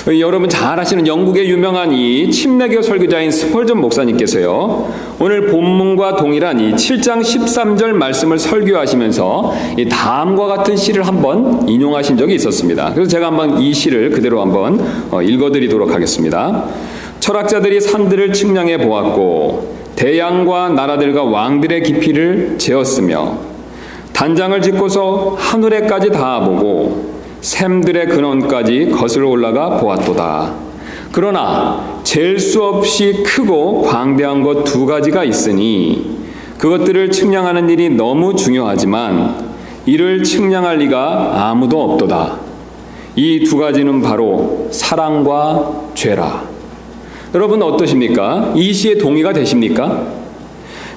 여러분 잘 아시는 영국의 유명한 이 침례교 설교자인 스펄전 목사님께서요, 오늘 본문과 동일한 이 7장 13절 말씀을 설교하시면서 이 다음과 같은 시를 한번 인용하신 적이 있었습니다. 그래서 제가 한번 이 시를 그대로 한번 읽어드리도록 하겠습니다. 철학자들이 산들을 측량해 보았고 대양과 나라들과 왕들의 깊이를 재었으며 단장을 짓고서 하늘에까지 닿아보고 샘들의 근원까지 거슬러 올라가 보았도다. 그러나 잴 수 없이 크고 광대한 것 두 가지가 있으니 그것들을 측량하는 일이 너무 중요하지만 이를 측량할 리가 아무도 없도다. 이 두 가지는 바로 사랑과 죄라. 여러분 어떠십니까? 이 시에 동의가 되십니까?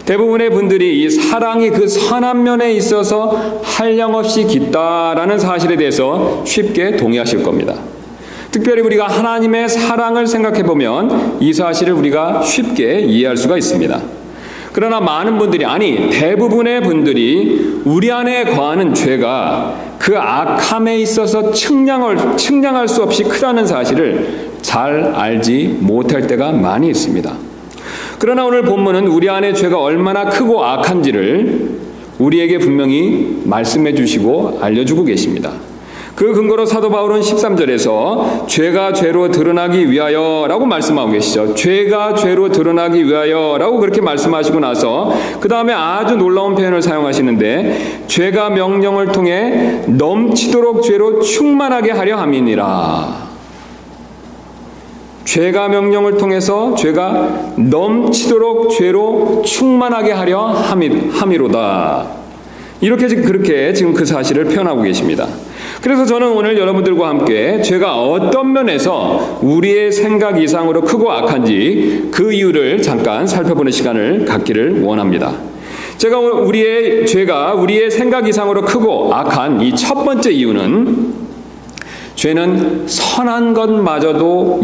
대부분의 분들이 이 사랑이 그 선한 면에 있어서 한량없이 깊다라는 사실에 대해서 쉽게 동의하실 겁니다. 특별히 우리가 하나님의 사랑을 생각해 보면 이 사실을 우리가 쉽게 이해할 수가 있습니다. 그러나 많은 분들이, 아니 대부분의 분들이 우리 안에 거하는 죄가 그 악함에 있어서 측량할 수 없이 크다는 사실을 잘 알지 못할 때가 많이 있습니다. 그러나 오늘 본문은 우리 안에 죄가 얼마나 크고 악한지를 우리에게 분명히 말씀해 주시고 알려주고 계십니다. 그 근거로 사도 바울은 13절에서 죄가 죄로 드러나기 위하여 라고 말씀하고 계시죠. 죄가 죄로 드러나기 위하여 라고 그렇게 말씀하시고 나서 그 다음에 아주 놀라운 표현을 사용하시는데, 죄가 명령을 통해 넘치도록 죄로 충만하게 하려 함이니라. 죄가 명령을 통해서 죄가 넘치도록 죄로 충만하게 하려 함이로다. 이렇게 그렇게 지금 그 사실을 표현하고 계십니다. 그래서 저는 오늘 여러분들과 함께 죄가 어떤 면에서 우리의 생각 이상으로 크고 악한지 그 이유를 잠깐 살펴보는 시간을 갖기를 원합니다. 제가 우리의 죄가 우리의 생각 이상으로 크고 악한 이 첫 번째 이유는, 죄는 선한 것마저도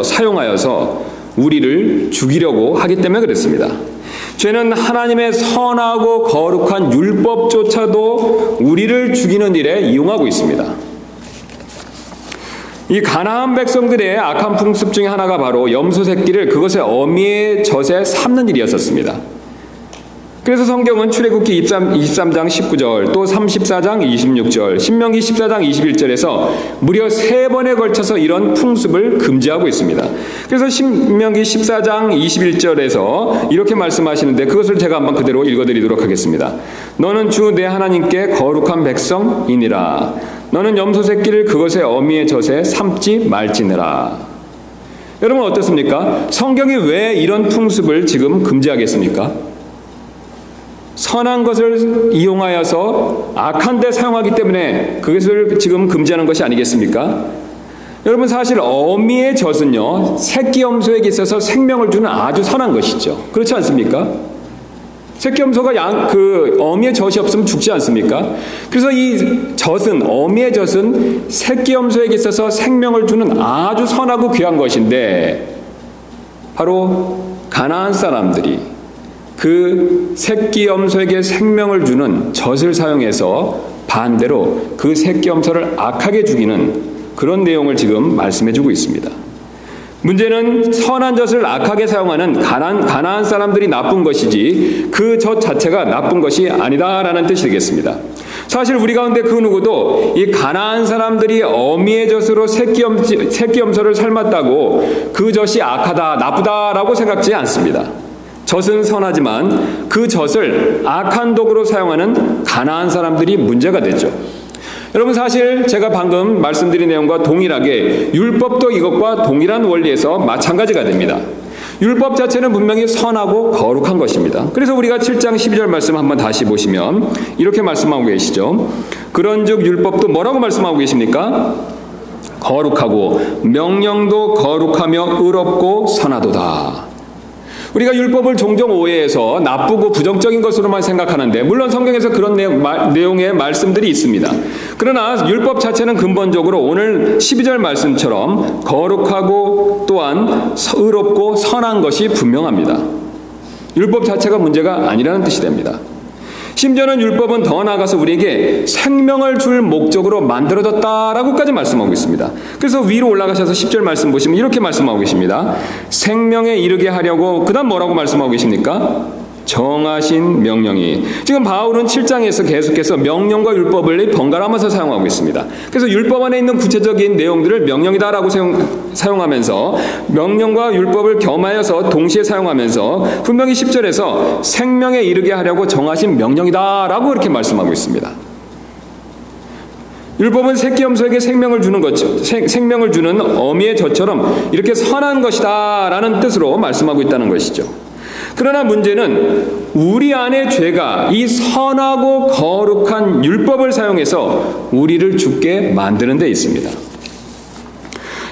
사용하여서 우리를 죽이려고 하기 때문에 그렇습니다. 죄는 하나님의 선하고 거룩한 율법조차도 우리를 죽이는 일에 이용하고 있습니다. 이 가나안 백성들의 악한 풍습 중에 하나가 바로 염소 새끼를 그것의 어미의 젖에 삶는 일이었었습니다. 그래서 성경은 출애굽기 23장 19절, 또 34장 26절, 신명기 14장 21절에서 무려 3번에 걸쳐서 이런 풍습을 금지하고 있습니다. 그래서 신명기 14장 21절에서 이렇게 말씀하시는데, 그것을 제가 한번 그대로 읽어드리도록 하겠습니다. 너는 주 내 하나님께 거룩한 백성이니라. 너는 염소 새끼를 그것의 어미의 젖에 삶지 말지니라. 여러분 어떻습니까? 성경이 왜 이런 풍습을 지금 금지하겠습니까? 선한 것을 이용하여서 악한 데 사용하기 때문에 그것을 지금 금지하는 것이 아니겠습니까? 여러분 사실 어미의 젖은요, 새끼 염소에게 있어서 생명을 주는 아주 선한 것이죠. 그렇지 않습니까? 새끼 염소가 어미의 젖이 없으면 죽지 않습니까? 그래서 이 젖은, 어미의 젖은 새끼 염소에게 있어서 생명을 주는 아주 선하고 귀한 것인데, 바로 가나안 사람들이 그 새끼 염소에게 생명을 주는 젖을 사용해서 반대로 그 새끼 염소를 악하게 죽이는 그런 내용을 지금 말씀해주고 있습니다. 문제는 선한 젖을 악하게 사용하는 가나안 사람들이 나쁜 것이지 그 젖 자체가 나쁜 것이 아니다라는 뜻이 되겠습니다. 사실 우리 가운데 그 누구도 이 가나안 사람들이 어미의 젖으로 새끼 염소를 삶았다고 그 젖이 악하다, 나쁘다라고 생각지 않습니다. 젖은 선하지만 그 젖을 악한 도구로 사용하는 가나안 사람들이 문제가 되죠. 여러분 사실 제가 방금 말씀드린 내용과 동일하게 율법도 이것과 동일한 원리에서 마찬가지가 됩니다. 율법 자체는 분명히 선하고 거룩한 것입니다. 그래서 우리가 7장 12절 말씀 한번 다시 보시면 이렇게 말씀하고 계시죠. 그런즉 율법도 뭐라고 말씀하고 계십니까? 거룩하고 명령도 거룩하며 의롭고 선하도다. 우리가 율법을 종종 오해해서 나쁘고 부정적인 것으로만 생각하는데, 물론 성경에서 그런 내용의 말씀들이 있습니다. 그러나 율법 자체는 근본적으로 오늘 12절 말씀처럼 거룩하고 또한 의롭고 선한 것이 분명합니다. 율법 자체가 문제가 아니라는 뜻이 됩니다. 심지어는 율법은 더 나아가서 우리에게 생명을 줄 목적으로 만들어졌다라고까지 말씀하고 있습니다. 그래서 위로 올라가셔서 10절 말씀 보시면 이렇게 말씀하고 계십니다. 생명에 이르게 하려고, 그 다음 뭐라고 말씀하고 계십니까? 정하신 명령이. 지금 바울은 7장에서 계속해서 명령과 율법을 번갈아가면서 사용하고 있습니다. 그래서 율법 안에 있는 구체적인 내용들을 명령이다라고 사용하면서 명령과 율법을 겸하여서 동시에 사용하면서 분명히 10절에서 생명에 이르게 하려고 정하신 명령이다라고 이렇게 말씀하고 있습니다. 율법은 새끼 염소에게 생명을 주는 것, 생명을 주는 어미의 젖처럼 이렇게 선한 것이다라는 뜻으로 말씀하고 있다는 것이죠. 그러나 문제는 우리 안에 죄가 이 선하고 거룩한 율법을 사용해서 우리를 죽게 만드는 데 있습니다.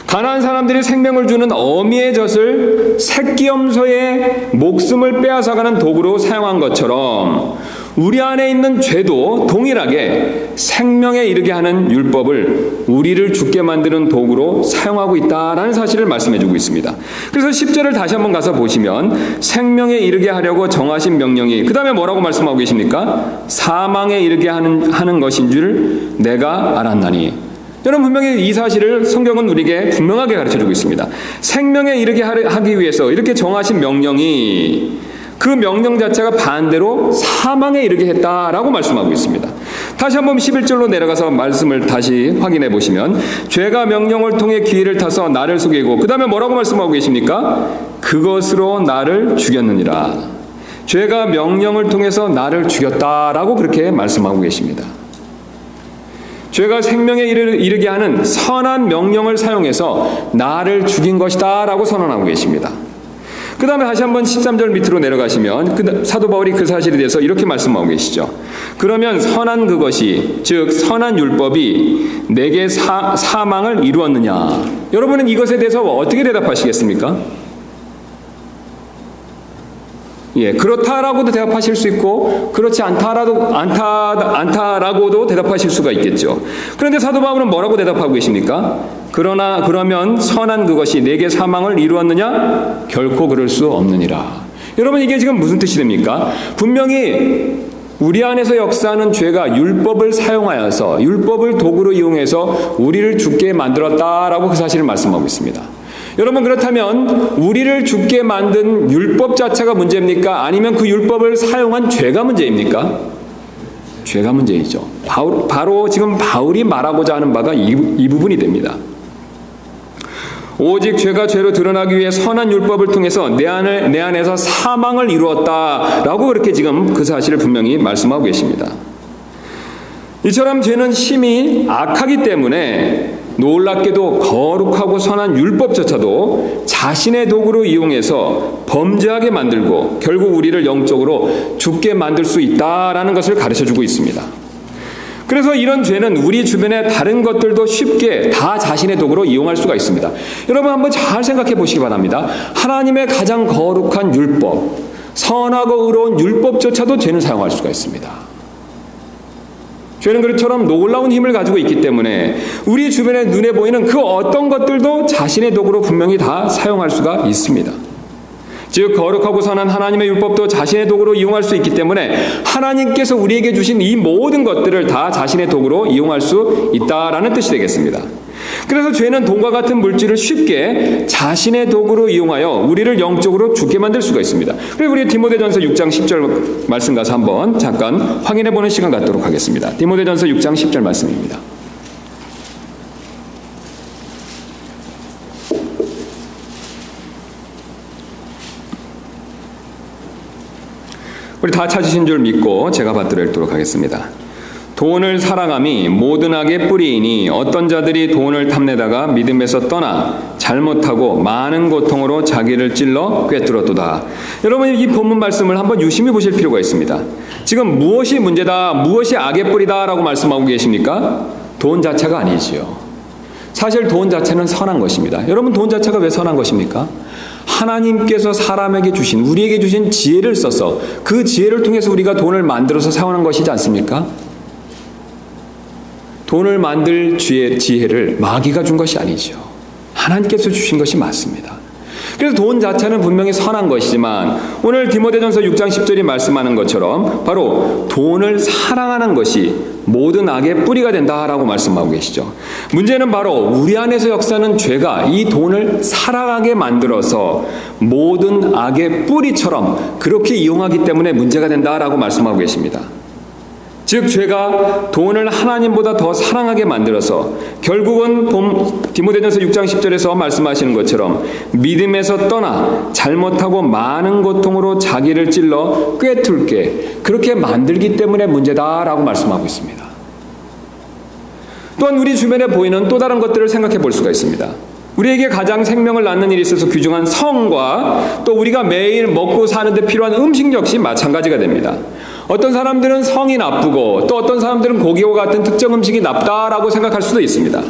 가나안 사람들이 생명을 주는 어미의 젖을 새끼 염소의 목숨을 빼앗아가는 도구로 사용한 것처럼 우리 안에 있는 죄도 동일하게 생명에 이르게 하는 율법을 우리를 죽게 만드는 도구로 사용하고 있다라는 사실을 말씀해주고 있습니다. 그래서 10절을 다시 한번 가서 보시면 생명에 이르게 하려고 정하신 명령이, 그 다음에 뭐라고 말씀하고 계십니까? 사망에 이르게 하는 것인 줄 내가 알았나니. 여러분, 분명히 이 사실을 성경은 우리에게 분명하게 가르쳐주고 있습니다. 생명에 이르게 하기 위해서 이렇게 정하신 명령이, 그 명령 자체가 반대로 사망에 이르게 했다라고 말씀하고 있습니다. 다시 한번 11절로 내려가서 말씀을 다시 확인해 보시면 죄가 명령을 통해 기회를 타서 나를 속이고, 그 다음에 뭐라고 말씀하고 계십니까? 그것으로 나를 죽였느니라. 죄가 명령을 통해서 나를 죽였다라고 그렇게 말씀하고 계십니다. 죄가 생명에 이르게 하는 선한 명령을 사용해서 나를 죽인 것이다 라고 선언하고 계십니다. 그 다음에 다시 한번 13절 밑으로 내려가시면 사도 바울이 그 사실에 대해서 이렇게 말씀하고 계시죠. 그러면 선한 그것이, 즉 선한 율법이 내게 사망을 이루었느냐. 여러분은 이것에 대해서 어떻게 대답하시겠습니까? 예, 그렇다라고도 대답하실 수 있고 그렇지 않다라고도 대답하실 수가 있겠죠. 그런데 사도 바울은 뭐라고 대답하고 계십니까? 그러면 선한 그것이 내게 사망을 이루었느냐? 결코 그럴 수 없느니라. 여러분, 이게 지금 무슨 뜻이 됩니까? 분명히 우리 안에서 역사하는 죄가 율법을 사용하여서, 율법을 도구로 이용해서 우리를 죽게 만들었다라고 그 사실을 말씀하고 있습니다. 여러분, 그렇다면 우리를 죽게 만든 율법 자체가 문제입니까? 아니면 그 율법을 사용한 죄가 문제입니까? 죄가 문제이죠. 바로 지금 바울이 말하고자 하는 바가 이 부분이 됩니다. 오직 죄가 죄로 드러나기 위해 선한 율법을 통해서 내 안에서 사망을 이루었다라고 그렇게 지금 그 사실을 분명히 말씀하고 계십니다. 이처럼 죄는 심히 악하기 때문에 놀랍게도 거룩하고 선한 율법조차도 자신의 도구로 이용해서 범죄하게 만들고 결국 우리를 영적으로 죽게 만들 수 있다라는 것을 가르쳐주고 있습니다. 그래서 이런 죄는 우리 주변의 다른 것들도 쉽게 다 자신의 도구로 이용할 수가 있습니다. 여러분, 한번 잘 생각해 보시기 바랍니다. 하나님의 가장 거룩한 율법, 선하고 의로운 율법조차도 죄는 사용할 수가 있습니다. 죄는 그처럼 놀라운 힘을 가지고 있기 때문에 우리 주변에 눈에 보이는 그 어떤 것들도 자신의 도구로 분명히 다 사용할 수가 있습니다. 즉, 거룩하고 선한 하나님의 율법도 자신의 도구로 이용할 수 있기 때문에 하나님께서 우리에게 주신 이 모든 것들을 다 자신의 도구로 이용할 수 있다라는 뜻이 되겠습니다. 그래서 죄는 돈과 같은 물질을 쉽게 자신의 도구로 이용하여 우리를 영적으로 죽게 만들 수가 있습니다. 그리고 우리 디모데전서 6장 10절 말씀 가서 한번 잠깐 확인해보는 시간 갖도록 하겠습니다. 디모데전서 6장 10절 말씀입니다. 우리 다 찾으신 줄 믿고 제가 받들어 읽도록 하겠습니다. 돈을 사랑함이 모든 악의 뿌리이니 어떤 자들이 돈을 탐내다가 믿음에서 떠나 잘못하고 많은 고통으로 자기를 찔러 꿰뚫었도다. 여러분, 이 본문 말씀을 한번 유심히 보실 필요가 있습니다. 지금 무엇이 문제다, 무엇이 악의 뿌리다 라고 말씀하고 계십니까? 돈 자체가 아니지요. 사실 돈 자체는 선한 것입니다. 여러분, 돈 자체가 왜 선한 것입니까? 하나님께서 사람에게 주신, 우리에게 주신 지혜를 써서 그 지혜를 통해서 우리가 돈을 만들어서 사용하는 것이지 않습니까? 돈을 만들 지혜를 마귀가 준 것이 아니죠. 하나님께서 주신 것이 맞습니다. 그래서 돈 자체는 분명히 선한 것이지만 오늘 디모데전서 6장 10절이 말씀하는 것처럼 바로 돈을 사랑하는 것이 모든 악의 뿌리가 된다라고 말씀하고 계시죠. 문제는 바로 우리 안에서 역사하는 죄가 이 돈을 사랑하게 만들어서 모든 악의 뿌리처럼 그렇게 이용하기 때문에 문제가 된다라고 말씀하고 계십니다. 즉 죄가 돈을 하나님보다 더 사랑하게 만들어서 결국은 디모데전서 6장 10절에서 말씀하시는 것처럼 믿음에서 떠나 잘못하고 많은 고통으로 자기를 찔러 꿰뚫게 그렇게 만들기 때문에 문제다라고 말씀하고 있습니다. 또한 우리 주변에 보이는 또 다른 것들을 생각해 볼 수가 있습니다. 우리에게 가장 생명을 낳는 일에 있어서 귀중한 성과 또 우리가 매일 먹고 사는데 필요한 음식 역시 마찬가지가 됩니다. 어떤 사람들은 성이 나쁘고 또 어떤 사람들은 고기와 같은 특정 음식이 나쁘다라고 생각할 수도 있습니다.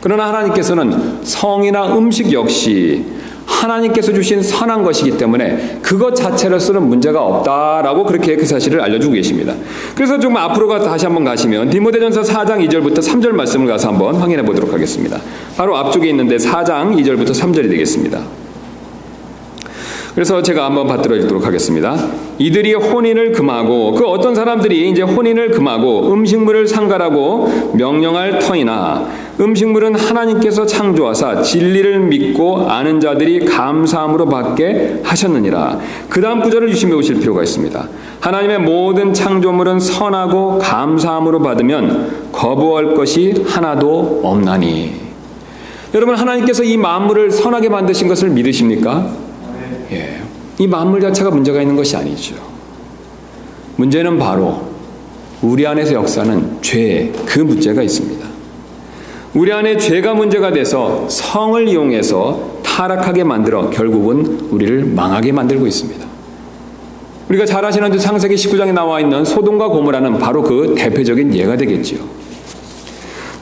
그러나 하나님께서는 성이나 음식 역시 하나님께서 주신 선한 것이기 때문에 그것 자체로서는 문제가 없다라고 그렇게 그 사실을 알려주고 계십니다. 그래서 좀 앞으로 다시 한번 가시면 디모데전서 4장 2절부터 3절 말씀을 가서 한번 확인해 보도록 하겠습니다. 바로 앞쪽에 있는데 4장 2절부터 3절이 되겠습니다. 그래서 제가 한번 받들어 읽도록 하겠습니다. 이들이 혼인을 금하고 그 어떤 사람들이 이제 혼인을 금하고 음식물을 상갈하고 명령할 터이나 음식물은 하나님께서 창조하사 진리를 믿고 아는 자들이 감사함으로 받게 하셨느니라. 그 다음 구절을 유심히 보실 필요가 있습니다. 하나님의 모든 창조물은 선하고 감사함으로 받으면 거부할 것이 하나도 없나니. 여러분 하나님께서 이 만물을 선하게 만드신 것을 믿으십니까? 예, 이 만물 자체가 문제가 있는 것이 아니죠. 문제는 바로 우리 안에서 역사하는 죄, 그 문제가 있습니다. 우리 안에 죄가 문제가 돼서 성을 이용해서 타락하게 만들어 결국은 우리를 망하게 만들고 있습니다. 우리가 잘 아시는 창세기 19장에 나와 있는 소돔과 고모라는 바로 그 대표적인 예가 되겠지요.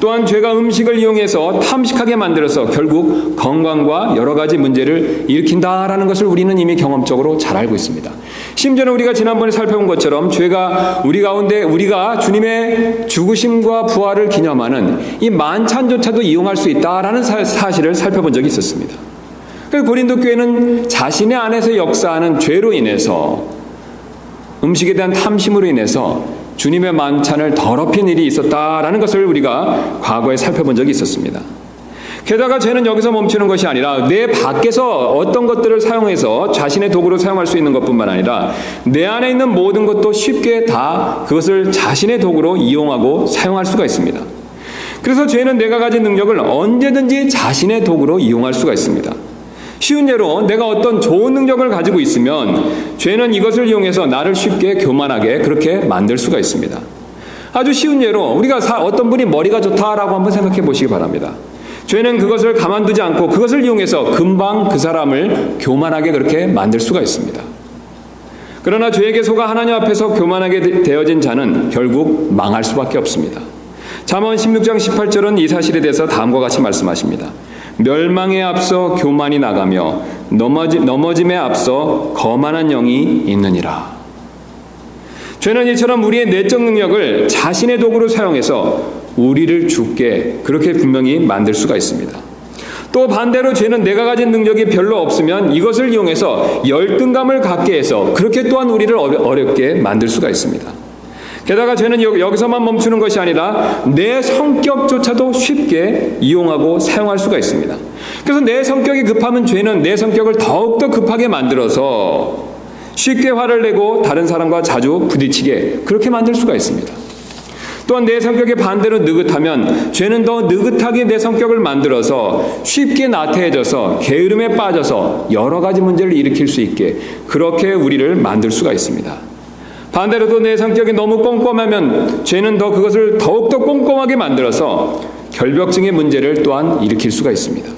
또한 죄가 음식을 이용해서 탐식하게 만들어서 결국 건강과 여러 가지 문제를 일으킨다라는 것을 우리는 이미 경험적으로 잘 알고 있습니다. 심지어는 우리가 지난번에 살펴본 것처럼 죄가 우리 가운데 우리가 주님의 죽으심과 부활을 기념하는 이 만찬조차도 이용할 수 있다라는 사실을 살펴본 적이 있었습니다. 그래서 고린도 교회는 자신의 안에서 역사하는 죄로 인해서 음식에 대한 탐심으로 인해서 주님의 만찬을 더럽힌 일이 있었다라는 것을 우리가 과거에 살펴본 적이 있었습니다. 게다가 죄는 여기서 멈추는 것이 아니라 내 밖에서 어떤 것들을 사용해서 자신의 도구로 사용할 수 있는 것뿐만 아니라 내 안에 있는 모든 것도 쉽게 다 그것을 자신의 도구로 이용하고 사용할 수가 있습니다. 그래서 죄는 내가 가진 능력을 언제든지 자신의 도구로 이용할 수가 있습니다. 쉬운 예로 내가 어떤 좋은 능력을 가지고 있으면 죄는 이것을 이용해서 나를 쉽게 교만하게 그렇게 만들 수가 있습니다. 아주 쉬운 예로 우리가 어떤 분이 머리가 좋다라고 한번 생각해 보시기 바랍니다. 죄는 그것을 가만두지 않고 그것을 이용해서 금방 그 사람을 교만하게 그렇게 만들 수가 있습니다. 그러나 죄에게 속아 하나님 앞에서 교만하게 되어진 자는 결국 망할 수밖에 없습니다. 잠언 16장 18절은 이 사실에 대해서 다음과 같이 말씀하십니다. 멸망에 앞서 교만이 나가며 넘어짐에 앞서 거만한 영이 있느니라. 죄는 이처럼 우리의 내적 능력을 자신의 도구로 사용해서 우리를 죽게 그렇게 분명히 만들 수가 있습니다. 또 반대로 죄는 내가 가진 능력이 별로 없으면 이것을 이용해서 열등감을 갖게 해서 그렇게 또한 우리를 어렵게 만들 수가 있습니다. 게다가 죄는 여기서만 멈추는 것이 아니라 내 성격조차도 쉽게 이용하고 사용할 수가 있습니다. 그래서 내 성격이 급하면 죄는 내 성격을 더욱더 급하게 만들어서 쉽게 화를 내고 다른 사람과 자주 부딪히게 그렇게 만들 수가 있습니다. 또한 내 성격이 반대로 느긋하면 죄는 더 느긋하게 내 성격을 만들어서 쉽게 나태해져서 게으름에 빠져서 여러 가지 문제를 일으킬 수 있게 그렇게 우리를 만들 수가 있습니다. 반대로도 내 성격이 너무 꼼꼼하면 죄는 더 그것을 더욱더 꼼꼼하게 만들어서 결벽증의 문제를 또한 일으킬 수가 있습니다.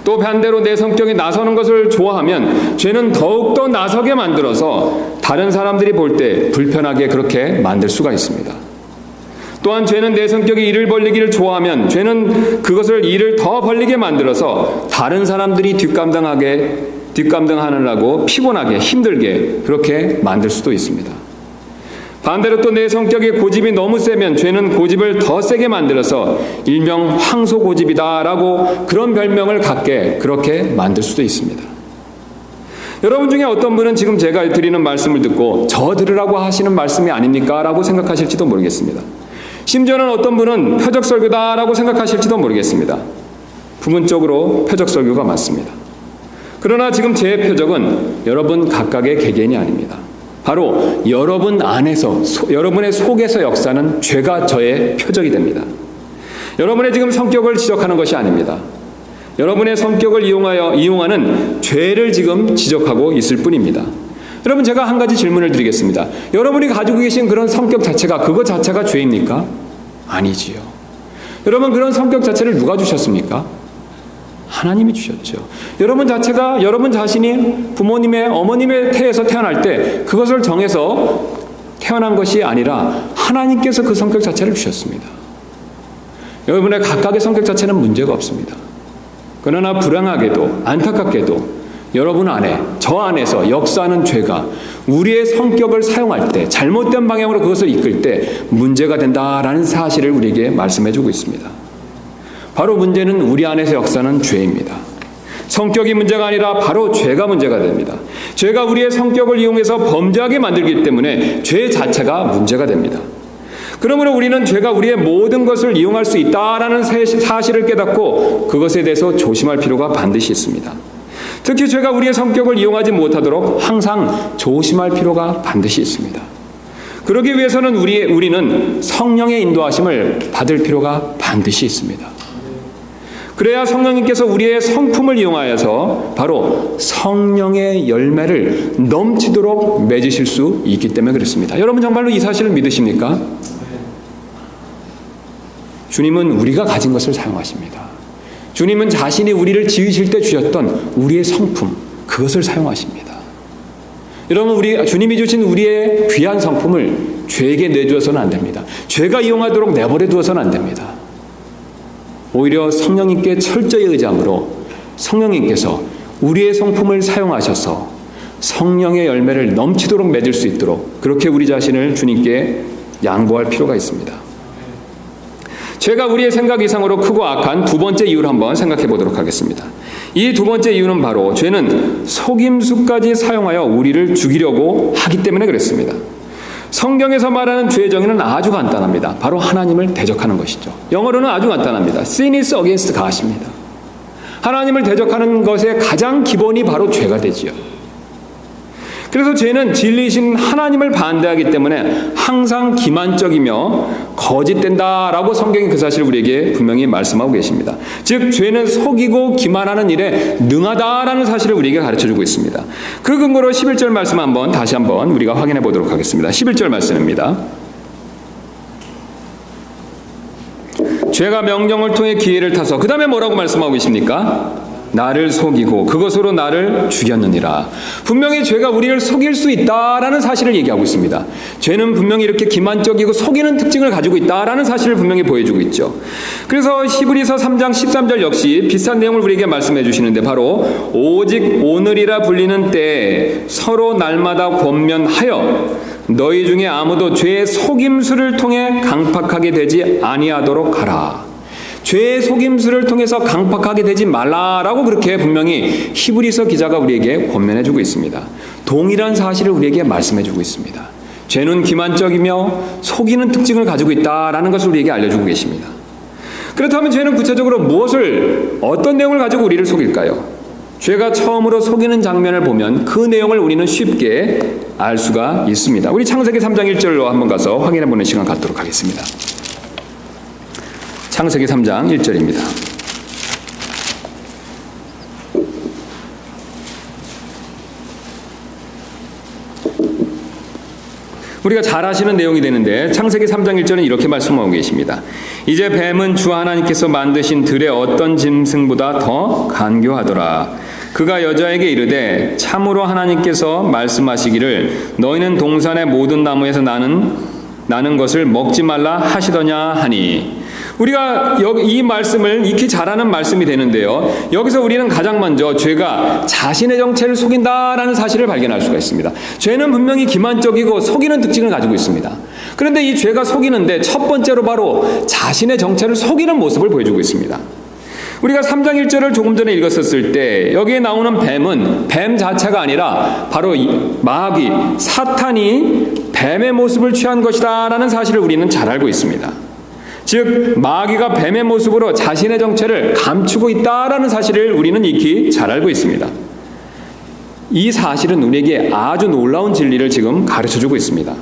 또 반대로 내 성격이 나서는 것을 좋아하면 죄는 더욱더 나서게 만들어서 다른 사람들이 볼 때 불편하게 그렇게 만들 수가 있습니다. 또한 죄는 내 성격이 일을 벌리기를 좋아하면 죄는 그것을 일을 더 벌리게 만들어서 다른 사람들이 뒷감당하느라고 피곤하게 힘들게 그렇게 만들 수도 있습니다. 반대로 또 내 성격의 고집이 너무 세면 죄는 고집을 더 세게 만들어서 일명 황소고집이다라고 그런 별명을 갖게 그렇게 만들 수도 있습니다. 여러분 중에 어떤 분은 지금 제가 드리는 말씀을 듣고 저 들으라고 하시는 말씀이 아닙니까? 라고 생각하실지도 모르겠습니다. 심지어는 어떤 분은 표적설교다라고 생각하실지도 모르겠습니다. 부분적으로 표적설교가 맞습니다. 그러나 지금 제 표적은 여러분 각각의 개개인이 아닙니다. 바로 여러분 안에서, 여러분의 속에서 역사하는 죄가 저의 표적이 됩니다. 여러분의 지금 성격을 지적하는 것이 아닙니다. 여러분의 성격을 이용하는 죄를 지금 지적하고 있을 뿐입니다. 여러분, 제가 한 가지 질문을 드리겠습니다. 여러분이 가지고 계신 그런 성격 자체가, 그것 자체가 죄입니까? 아니지요. 여러분, 그런 성격 자체를 누가 주셨습니까? 하나님이 주셨죠. 여러분 자체가, 여러분 자신이 부모님의, 어머님의 태에서 태어날 때 그것을 정해서 태어난 것이 아니라 하나님께서 그 성격 자체를 주셨습니다. 여러분의 각각의 성격 자체는 문제가 없습니다. 그러나 불행하게도, 안타깝게도 여러분 안에, 저 안에서 역사하는 죄가 우리의 성격을 사용할 때, 잘못된 방향으로 그것을 이끌 때 문제가 된다라는 사실을 우리에게 말씀해주고 있습니다. 바로 문제는 우리 안에서 역사하는 죄입니다. 성격이 문제가 아니라 바로 죄가 문제가 됩니다. 죄가 우리의 성격을 이용해서 범죄하게 만들기 때문에 죄 자체가 문제가 됩니다. 그러므로 우리는 죄가 우리의 모든 것을 이용할 수 있다라는 사실을 깨닫고 그것에 대해서 조심할 필요가 반드시 있습니다. 특히 죄가 우리의 성격을 이용하지 못하도록 항상 조심할 필요가 반드시 있습니다. 그러기 위해서는 우리는 성령의 인도하심을 받을 필요가 반드시 있습니다. 그래야 성령님께서 우리의 성품을 이용하여서 바로 성령의 열매를 넘치도록 맺으실 수 있기 때문에 그렇습니다. 여러분 정말로 이 사실을 믿으십니까? 주님은 우리가 가진 것을 사용하십니다. 주님은 자신이 우리를 지으실 때 주셨던 우리의 성품, 그것을 사용하십니다. 여러분, 주님이 주신 우리의 귀한 성품을 죄에게 내주어서는 안 됩니다. 죄가 이용하도록 내버려 두어서는 안 됩니다. 오히려 성령님께 철저히 의지함으로 성령님께서 우리의 성품을 사용하셔서 성령의 열매를 넘치도록 맺을 수 있도록 그렇게 우리 자신을 주님께 양보할 필요가 있습니다. 죄가 우리의 생각 이상으로 크고 악한 두 번째 이유를 한번 생각해 보도록 하겠습니다. 이 두 번째 이유는 바로 죄는 속임수까지 사용하여 우리를 죽이려고 하기 때문에 그렇습니다. 성경에서 말하는 죄의 정의는 아주 간단합니다. 바로 하나님을 대적하는 것이죠. 영어로는 아주 간단합니다. Sin is against God입니다. 하나님을 대적하는 것의 가장 기본이 바로 죄가 되지요. 그래서 죄는 진리이신 하나님을 반대하기 때문에 항상 기만적이며 거짓된다라고 성경이 그 사실을 우리에게 분명히 말씀하고 계십니다. 즉 죄는 속이고 기만하는 일에 능하다라는 사실을 우리에게 가르쳐주고 있습니다. 그 근거로 11절 말씀 다시 한번 우리가 확인해 보도록 하겠습니다. 11절 말씀입니다. 죄가 명령을 통해 기회를 타서 그 다음에 뭐라고 말씀하고 계십니까? 나를 속이고 그것으로 나를 죽였느니라. 분명히 죄가 우리를 속일 수 있다라는 사실을 얘기하고 있습니다. 죄는 분명히 이렇게 기만적이고 속이는 특징을 가지고 있다라는 사실을 분명히 보여주고 있죠. 그래서 히브리서 3장 13절 역시 비슷한 내용을 우리에게 말씀해 주시는데 바로 오직 오늘이라 불리는 때에 서로 날마다 권면하여 너희 중에 아무도 죄의 속임수를 통해 강팍하게 되지 아니하도록 하라. 죄의 속임수를 통해서 강팍하게 되지 말라라고 그렇게 분명히 히브리서 기자가 우리에게 권면해주고 있습니다. 동일한 사실을 우리에게 말씀해주고 있습니다. 죄는 기만적이며 속이는 특징을 가지고 있다라는 것을 우리에게 알려주고 계십니다. 그렇다면 죄는 구체적으로 어떤 내용을 가지고 우리를 속일까요? 죄가 처음으로 속이는 장면을 보면 그 내용을 우리는 쉽게 알 수가 있습니다. 우리 창세기 3장 1절로 한번 가서 확인해보는 시간 갖도록 하겠습니다. 창세기 3장 1절입니다. 우리가 잘 아시는 내용이 되는데 창세기 3장 1절은 이렇게 말씀하고 계십니다. 이제 뱀은 주 하나님께서 만드신 들의 어떤 짐승보다 더 간교하더라. 그가 여자에게 이르되 참으로 하나님께서 말씀하시기를 너희는 동산의 모든 나무에서 나는 것을 먹지 말라 하시더냐 하니 우리가 이 말씀을 익히 잘하는 말씀이 되는데요. 여기서 우리는 가장 먼저 죄가 자신의 정체를 속인다라는 사실을 발견할 수가 있습니다. 죄는 분명히 기만적이고 속이는 특징을 가지고 있습니다. 그런데 이 죄가 속이는데 첫 번째로 바로 자신의 정체를 속이는 모습을 보여주고 있습니다. 우리가 3장 1절을 조금 전에 읽었었을 때 여기에 나오는 뱀은 뱀 자체가 아니라 바로 마귀, 사탄이 뱀의 모습을 취한 것이다 라는 사실을 우리는 잘 알고 있습니다. 즉 마귀가 뱀의 모습으로 자신의 정체를 감추고 있다라는 사실을 우리는 익히 잘 알고 있습니다. 이 사실은 우리에게 아주 놀라운 진리를 지금 가르쳐주고 있습니다.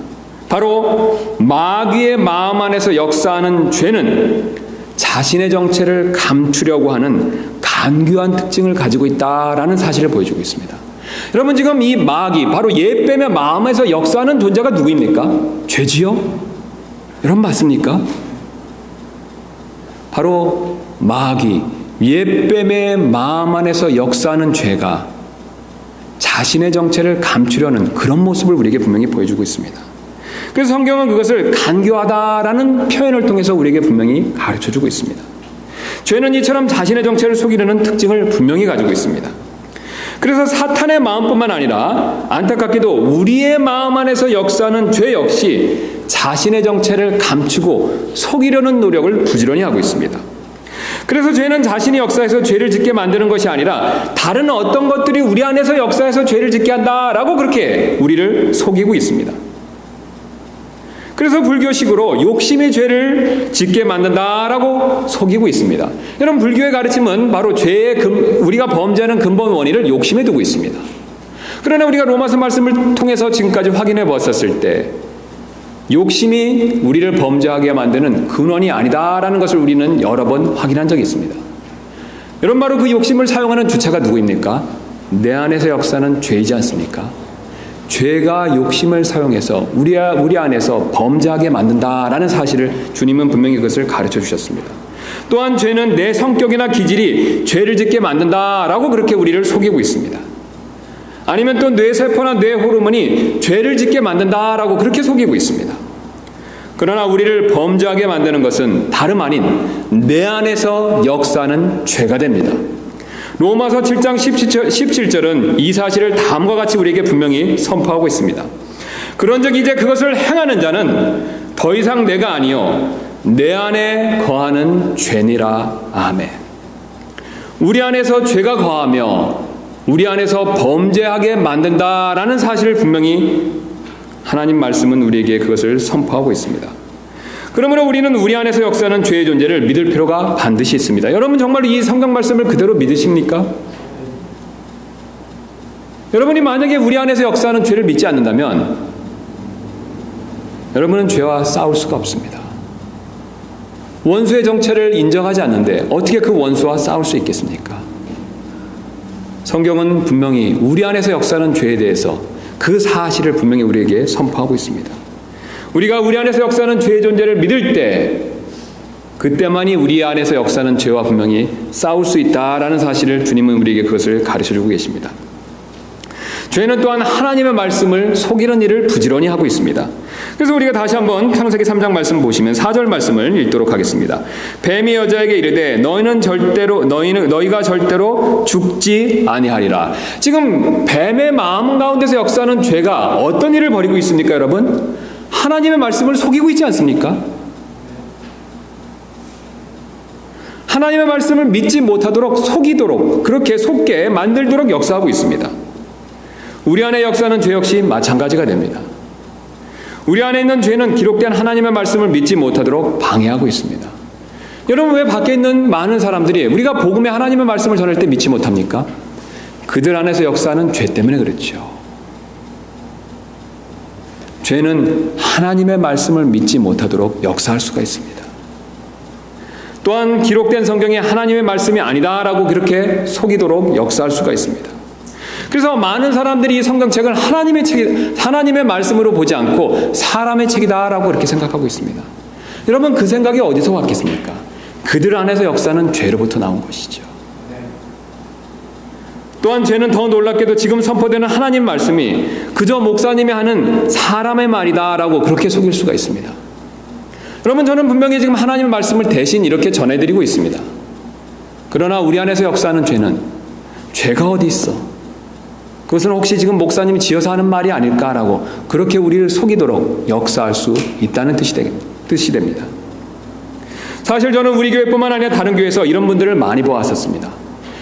바로 마귀의 마음 안에서 역사하는 죄는 자신의 정체를 감추려고 하는 간교한 특징을 가지고 있다라는 사실을 보여주고 있습니다. 여러분 지금 이 마귀, 바로 옛뱀의 마음에서 역사하는 존재가 누구입니까? 죄지요? 여러분 맞습니까? 바로 마귀, 옛뱀의 마음 안에서 역사하는 죄가 자신의 정체를 감추려는 그런 모습을 우리에게 분명히 보여주고 있습니다. 그래서 성경은 그것을 간교하다라는 표현을 통해서 우리에게 분명히 가르쳐주고 있습니다. 죄는 이처럼 자신의 정체를 속이려는 특징을 분명히 가지고 있습니다. 그래서 사탄의 마음뿐만 아니라 안타깝게도 우리의 마음 안에서 역사하는 죄 역시 자신의 정체를 감추고 속이려는 노력을 부지런히 하고 있습니다. 그래서 죄는 자신이 역사해서 죄를 짓게 만드는 것이 아니라 다른 어떤 것들이 우리 안에서 역사해서 죄를 짓게 한다라고 그렇게 우리를 속이고 있습니다. 그래서 불교식으로 욕심이 죄를 짓게 만든다라고 속이고 있습니다. 여러분 불교의 가르침은 바로 우리가 범죄하는 근본 원인을 욕심에 두고 있습니다. 그러나 우리가 로마서 말씀을 통해서 지금까지 확인해 보았었을 때 욕심이 우리를 범죄하게 만드는 근원이 아니다라는 것을 우리는 여러 번 확인한 적이 있습니다. 여러분 바로 그 욕심을 사용하는 주체가 누구입니까? 내 안에서 역사는 죄이지 않습니까? 죄가 욕심을 사용해서 우리 안에서 범죄하게 만든다라는 사실을 주님은 분명히 그것을 가르쳐 주셨습니다. 또한 죄는 내 성격이나 기질이 죄를 짓게 만든다라고 그렇게 우리를 속이고 있습니다. 아니면 또 뇌세포나 뇌 호르몬이 죄를 짓게 만든다라고 그렇게 속이고 있습니다. 그러나 우리를 범죄하게 만드는 것은 다름 아닌 내 안에서 역사하는 죄가 됩니다. 로마서 7장 17절은 이 사실을 다음과 같이 우리에게 분명히 선포하고 있습니다. 그런즉 이제 그것을 행하는 자는 더 이상 내가 아니요 내 안에 거하는 죄니라. 아멘. 우리 안에서 죄가 거하며 우리 안에서 범죄하게 만든다라는 사실을 분명히 하나님 말씀은 우리에게 그것을 선포하고 있습니다. 그러므로 우리는 우리 안에서 역사하는 죄의 존재를 믿을 필요가 반드시 있습니다. 여러분 정말 이 성경 말씀을 그대로 믿으십니까? 여러분이 만약에 우리 안에서 역사하는 죄를 믿지 않는다면 여러분은 죄와 싸울 수가 없습니다. 원수의 정체를 인정하지 않는데 어떻게 그 원수와 싸울 수 있겠습니까? 성경은 분명히 우리 안에서 역사하는 죄에 대해서 그 사실을 분명히 우리에게 선포하고 있습니다. 우리가 우리 안에서 역사하는 죄의 존재를 믿을 때 그때만이 우리 안에서 역사하는 죄와 분명히 싸울 수 있다라는 사실을 주님은 우리에게 그것을 가르쳐주고 계십니다. 죄는 또한 하나님의 말씀을 속이는 일을 부지런히 하고 있습니다. 그래서 우리가 다시 한번 창세기 3장 말씀 보시면 4절 말씀을 읽도록 하겠습니다. 뱀이 여자에게 이르되 너희가 절대로 죽지 아니하리라. 지금 뱀의 마음 가운데서 역사하는 죄가 어떤 일을 벌이고 있습니까, 여러분? 하나님의 말씀을 속이고 있지 않습니까? 하나님의 말씀을 믿지 못하도록 속이도록 그렇게 속게 만들도록 역사하고 있습니다. 우리 안에 역사하는 죄 역시 마찬가지가 됩니다. 우리 안에 있는 죄는 기록된 하나님의 말씀을 믿지 못하도록 방해하고 있습니다. 여러분 왜 밖에 있는 많은 사람들이 우리가 복음의 하나님의 말씀을 전할 때 믿지 못합니까? 그들 안에서 역사하는 죄 때문에 그렇죠. 죄는 하나님의 말씀을 믿지 못하도록 역사할 수가 있습니다. 또한 기록된 성경이 하나님의 말씀이 아니다라고 그렇게 속이도록 역사할 수가 있습니다. 그래서 많은 사람들이 이 성경책을 하나님의 말씀으로 보지 않고 사람의 책이다라고 그렇게 생각하고 있습니다. 여러분 그 생각이 어디서 왔겠습니까? 그들 안에서 역사는 죄로부터 나온 것이죠. 또한 죄는 더 놀랍게도 지금 선포되는 하나님 말씀이 그저 목사님이 하는 사람의 말이다라고 그렇게 속일 수가 있습니다. 여러분, 저는 분명히 지금 하나님의 말씀을 대신 이렇게 전해드리고 있습니다. 그러나 우리 안에서 역사하는 죄는 죄가 어디 있어? 그것은 혹시 지금 목사님이 지어서 하는 말이 아닐까라고 그렇게 우리를 속이도록 역사할 수 있다는 뜻이 됩니다. 사실 저는 우리 교회뿐만 아니라 다른 교회에서 이런 분들을 많이 보았었습니다.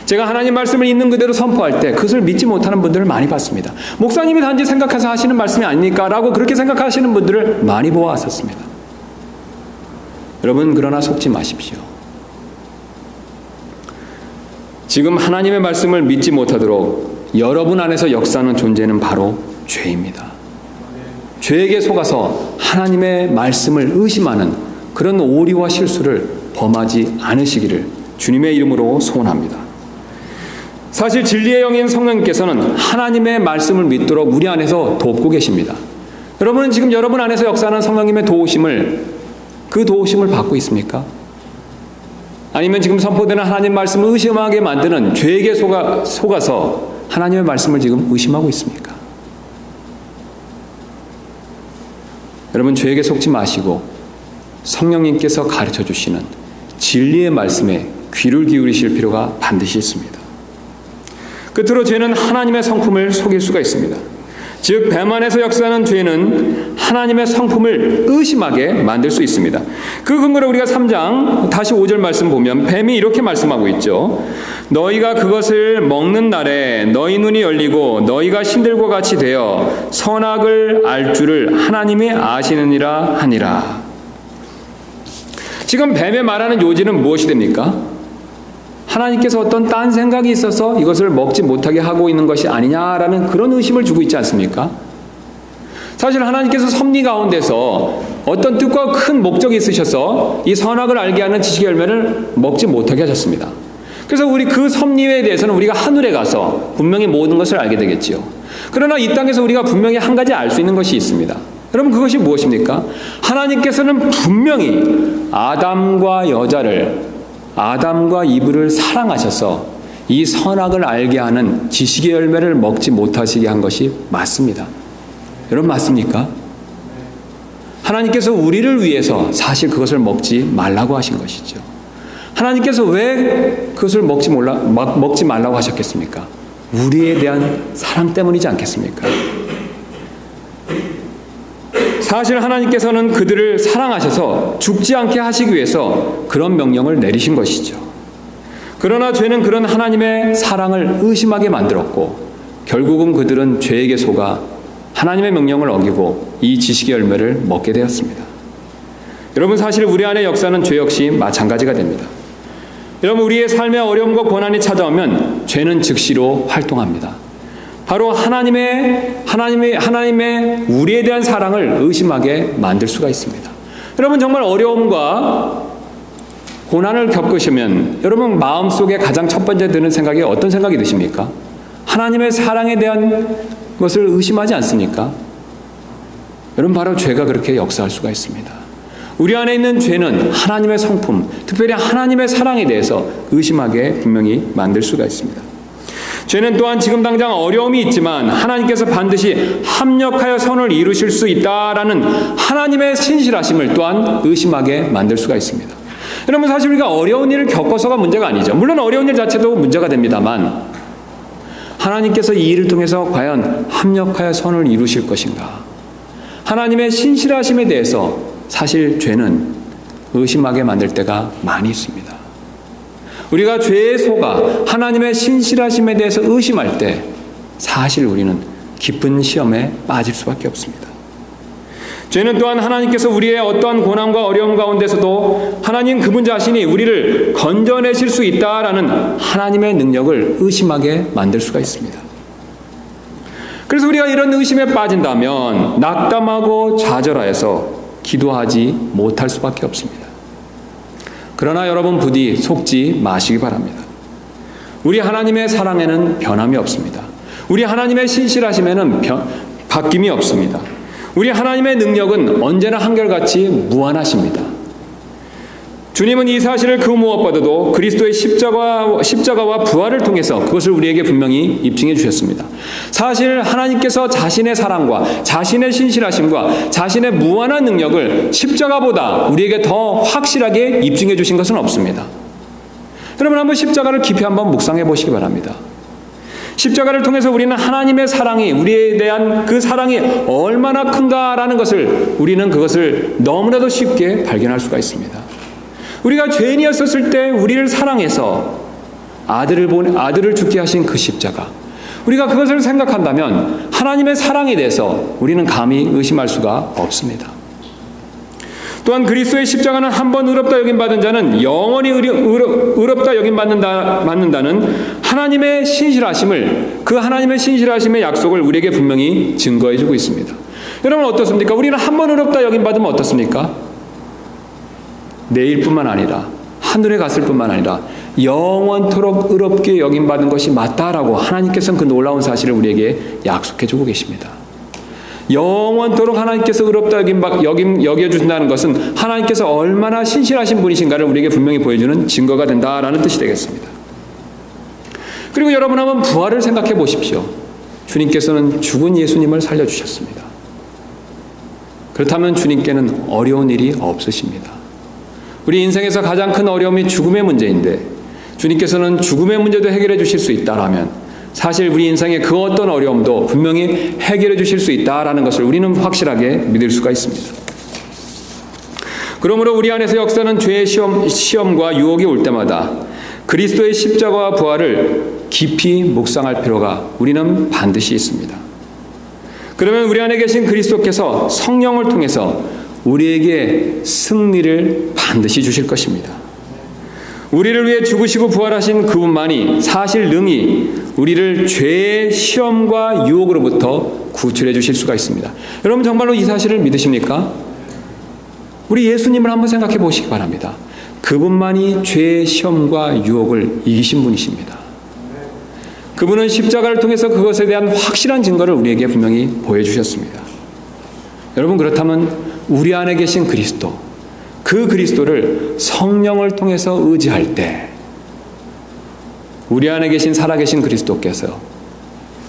제가 하나님 말씀을 있는 그대로 선포할 때 그것을 믿지 못하는 분들을 많이 봤습니다. 목사님이 단지 생각해서 하시는 말씀이 아닙니까? 라고 그렇게 생각하시는 분들을 많이 보았었습니다. 여러분, 그러나 속지 마십시오. 지금 하나님의 말씀을 믿지 못하도록 여러분 안에서 역사하는 존재는 바로 죄입니다. 죄에게 속아서 하나님의 말씀을 의심하는 그런 오리와 실수를 범하지 않으시기를 주님의 이름으로 소원합니다. 사실 진리의 영인 성령님께서는 하나님의 말씀을 믿도록 우리 안에서 돕고 계십니다. 여러분은 지금 여러분 안에서 역사하는 성령님의 그 도우심을 받고 있습니까? 아니면 지금 선포되는 하나님 말씀을 의심하게 만드는 죄에게 속아서 하나님의 말씀을 지금 의심하고 있습니까? 여러분, 죄에게 속지 마시고 성령님께서 가르쳐 주시는 진리의 말씀에 귀를 기울이실 필요가 반드시 있습니다. 끝으로 죄는 하나님의 성품을 속일 수가 있습니다. 즉, 뱀 안에서 역사하는 죄는 하나님의 성품을 의심하게 만들 수 있습니다. 그 근거로 우리가 3장 다시 5절 말씀 보면 뱀이 이렇게 말씀하고 있죠. 너희가 그것을 먹는 날에 너희 눈이 열리고 너희가 신들과 같이 되어 선악을 알 줄을 하나님이 아시느니라 하니라. 지금 뱀의 말하는 요지는 무엇이 됩니까? 하나님께서 어떤 딴 생각이 있어서 이것을 먹지 못하게 하고 있는 것이 아니냐라는 그런 의심을 주고 있지 않습니까? 사실 하나님께서 섭리 가운데서 어떤 뜻과 큰 목적이 있으셔서 이 선악을 알게 하는 지식의 열매를 먹지 못하게 하셨습니다. 그래서 우리 그 섭리에 대해서는 우리가 하늘에 가서 분명히 모든 것을 알게 되겠지요. 그러나 이 땅에서 우리가 분명히 한 가지 알 수 있는 것이 있습니다. 여러분, 그것이 무엇입니까? 하나님께서는 분명히 아담과 이브를 사랑하셔서 이 선악을 알게 하는 지식의 열매를 먹지 못하시게 한 것이 맞습니다. 여러분, 맞습니까? 하나님께서 우리를 위해서 사실 그것을 먹지 말라고 하신 것이죠. 하나님께서 왜 그것을 먹지 말라고 하셨겠습니까? 우리에 대한 사랑 때문이지 않겠습니까? 사실 하나님께서는 그들을 사랑하셔서 죽지 않게 하시기 위해서 그런 명령을 내리신 것이죠. 그러나 죄는 그런 하나님의 사랑을 의심하게 만들었고 결국은 그들은 죄에게 속아 하나님의 명령을 어기고 이 지식의 열매를 먹게 되었습니다. 여러분, 사실 우리 안에 역사는 죄 역시 마찬가지가 됩니다. 여러분, 우리의 삶의 어려움과 고난이 찾아오면 죄는 즉시로 활동합니다. 바로 하나님의 우리에 대한 사랑을 의심하게 만들 수가 있습니다. 여러분, 정말 어려움과 고난을 겪으시면 여러분 마음속에 가장 첫 번째 드는 생각이 어떤 생각이 드십니까? 하나님의 사랑에 대한 것을 의심하지 않습니까? 여러분, 바로 죄가 그렇게 역사할 수가 있습니다. 우리 안에 있는 죄는 하나님의 성품, 특별히 하나님의 사랑에 대해서 의심하게 분명히 만들 수가 있습니다. 죄는 또한 지금 당장 어려움이 있지만 하나님께서 반드시 합력하여 선을 이루실 수 있다라는 하나님의 신실하심을 또한 의심하게 만들 수가 있습니다. 여러분, 사실 우리가 어려운 일을 겪어서가 문제가 아니죠. 물론 어려운 일 자체도 문제가 됩니다만 하나님께서 이 일을 통해서 과연 합력하여 선을 이루실 것인가? 하나님의 신실하심에 대해서 사실 죄는 의심하게 만들 때가 많이 있습니다. 우리가 죄에 속아 하나님의 신실하심에 대해서 의심할 때 사실 우리는 깊은 시험에 빠질 수밖에 없습니다. 죄는 또한 하나님께서 우리의 어떠한 고난과 어려움 가운데서도 하나님 그분 자신이 우리를 건져내실 수 있다라는 하나님의 능력을 의심하게 만들 수가 있습니다. 그래서 우리가 이런 의심에 빠진다면 낙담하고 좌절하여서 기도하지 못할 수밖에 없습니다. 그러나 여러분, 부디 속지 마시기 바랍니다. 우리 하나님의 사랑에는 변함이 없습니다. 우리 하나님의 신실하심에는 바뀜이 없습니다. 우리 하나님의 능력은 언제나 한결같이 무한하십니다. 주님은 이 사실을 그 무엇보다도 그리스도의 십자가와 부활을 통해서 그것을 우리에게 분명히 입증해 주셨습니다. 사실 하나님께서 자신의 사랑과 자신의 신실하심과 자신의 무한한 능력을 십자가보다 우리에게 더 확실하게 입증해 주신 것은 없습니다. 여러분, 한번 십자가를 깊이 한번 묵상해 보시기 바랍니다. 십자가를 통해서 우리는 하나님의 사랑이, 우리에 대한 그 사랑이 얼마나 큰가라는 것을, 우리는 그것을 너무나도 쉽게 발견할 수가 있습니다. 우리가 죄인이었을 때 우리를 사랑해서 아들을 죽게 하신 그 십자가, 우리가 그것을 생각한다면 하나님의 사랑에 대해서 우리는 감히 의심할 수가 없습니다. 또한 그리스도의 십자가는 한 번 의롭다 여김받은 자는 영원히 의롭다 여김받는다는 하나님의 신실하심을, 그 하나님의 신실하심의 약속을 우리에게 분명히 증거해 주고 있습니다. 여러분, 어떻습니까? 우리는 한 번 의롭다 여김받으면 어떻습니까? 내일뿐만 아니라 하늘에 갔을 뿐만 아니라 영원토록 의롭게 여김받은 것이 맞다라고 하나님께서는 그 놀라운 사실을 우리에게 약속해 주고 계십니다. 영원토록 하나님께서 의롭다 여겨주신다는 것은 하나님께서 얼마나 신실하신 분이신가를 우리에게 분명히 보여주는 증거가 된다라는 뜻이 되겠습니다. 그리고 여러분, 한번 부활을 생각해 보십시오. 주님께서는 죽은 예수님을 살려주셨습니다. 그렇다면 주님께는 어려운 일이 없으십니다. 우리 인생에서 가장 큰 어려움이 죽음의 문제인데 주님께서는 죽음의 문제도 해결해 주실 수 있다라면 사실 우리 인생의 그 어떤 어려움도 분명히 해결해 주실 수 있다라는 것을 우리는 확실하게 믿을 수가 있습니다. 그러므로 우리 안에서 역사는 죄의 시험과 유혹이 올 때마다 그리스도의 십자가와 부활을 깊이 묵상할 필요가 우리는 반드시 있습니다. 그러면 우리 안에 계신 그리스도께서 성령을 통해서 우리에게 승리를 반드시 주실 것입니다. 우리를 위해 죽으시고 부활하신 그분만이 사실 능히 우리를 죄의 시험과 유혹으로부터 구출해 주실 수가 있습니다. 여러분, 정말로 이 사실을 믿으십니까? 우리 예수님을 한번 생각해 보시기 바랍니다. 그분만이 죄의 시험과 유혹을 이기신 분이십니다. 그분은 십자가를 통해서 그것에 대한 확실한 증거를 우리에게 분명히 보여주셨습니다. 여러분, 그렇다면 우리 안에 계신 그리스도, 그 그리스도를 성령을 통해서 의지할 때 우리 안에 계신 살아계신 그리스도께서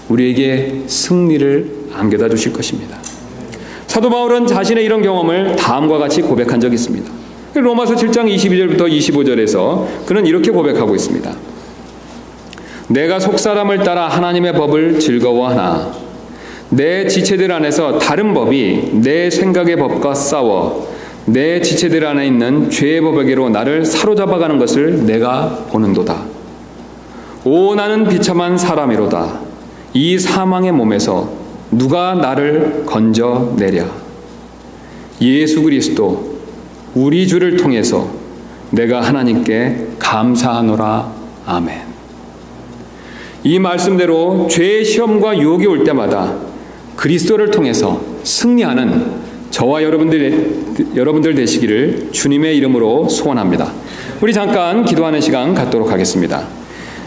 우리에게 승리를 안겨다 주실 것입니다. 사도 바울은 자신의 이런 경험을 다음과 같이 고백한 적이 있습니다. 로마서 7장 22절부터 25절에서 그는 이렇게 고백하고 있습니다. 내가 속사람을 따라 하나님의 법을 즐거워하나 내 지체들 안에서 다른 법이 내 생각의 법과 싸워 내 지체들 안에 있는 죄의 법에게로 나를 사로잡아가는 것을 내가 보는도다. 오, 나는 비참한 사람이로다. 이 사망의 몸에서 누가 나를 건져내랴. 예수 그리스도 우리 주를 통해서 내가 하나님께 감사하노라. 아멘. 이 말씀대로 죄의 시험과 유혹이 올 때마다 그리스도를 통해서 승리하는 저와 여러분들 되시기를 주님의 이름으로 소원합니다. 우리 잠깐 기도하는 시간 갖도록 하겠습니다.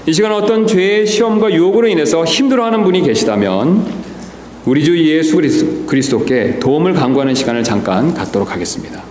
이 시간 어떤 죄의 시험과 유혹으로 인해서 힘들어하는 분이 계시다면 우리 주 예수 그리스도께 도움을 간구하는 시간을 잠깐 갖도록 하겠습니다.